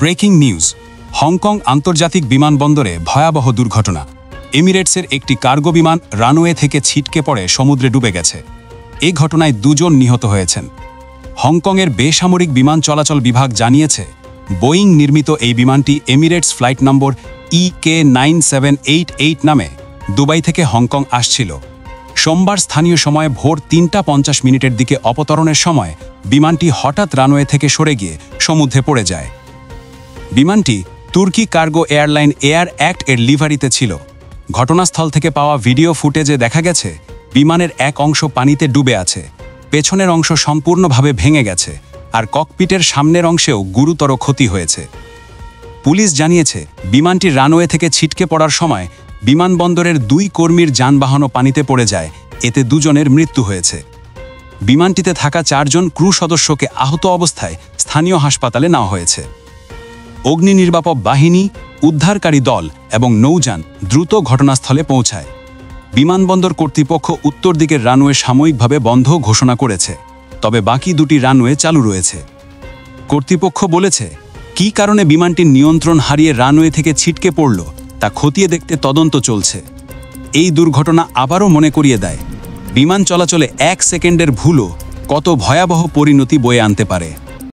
Breaking news, Hong Kong আন্তর্জাতিক বিমানবন্দরে ভয়াবহ দুর্ঘটনা। এমিরেটসের একটি কার্গো বিমান রানওয়ে থেকে ছিটকে পড়ে সমুদ্রে ডুবে গেছে। এই ঘটনায় 2 জন নিহত হয়েছেন। হংকংয়ের বেসামরিক বিমান চলাচল বিভাগ জানিয়েছে, বোয়িং নির্মিত এই বিমানটি এমিরেটস ফ্লাইট নম্বর EK9788 নামে দুবাই থেকে হংকং আসছিল। সোমবার স্থানীয় সময় ভোর 3টা 50 দিকে অবতরণের সময় বিমানটি হঠাৎ রানওয়ে থেকে সরে গিয়ে সমুদ্রে পড়ে যায়। বিমানটি তুর্কি কার্গো এয়ারলাইন এয়ার অ্যাক্ট এর লিভারিতে ছিল। ঘটনাস্থল থেকে পাওয়া ভিডিও ফুটেজে দেখা গেছে, বিমানের এক অংশ পানিতে ডুবে আছে, পেছনের অংশ সম্পূর্ণভাবে ভেঙে গেছে, আর ককপিটের সামনের অংশেও গুরুতর ক্ষতি হয়েছে। পুলিশ জানিয়েছে, বিমানটি রানওয়ে থেকে ছিটকে পড়ার সময় বিমানবন্দরের 2 কর্মীর যানবাহনও পানিতে পড়ে যায়, এতে 2 জনের মৃত্যু হয়েছে। বিমানটিতে থাকা 4 জন ক্রু সদস্যকে আহত অবস্থায় স্থানীয় হাসপাতালে নেওয়া হয়েছে। অগ্নি নির্বাপক বাহিনী, উদ্ধারকারী দল এবং নৌযান দ্রুত ঘটনাস্থলে পৌঁছায়। বিমানবন্দর কর্তৃপক্ষ উত্তর দিকের রানওয়ে সাময়িকভাবে বন্ধ ঘোষণা করেছে, তবে বাকি 2টি রানওয়ে চালু রয়েছে। কর্তৃপক্ষ বলেছে, কী কারণে বিমানটির নিয়ন্ত্রণ হারিয়ে রানওয়ে থেকে ছিটকে পড়ল তা খতিয়ে দেখতে তদন্ত চলছে। এই দুর্ঘটনা আবারও মনে করিয়ে দেয়, বিমান চলাচলে 1 সেকেন্ডের ভুলও কত ভয়াবহ পরিণতি বয়ে আনতে পারে।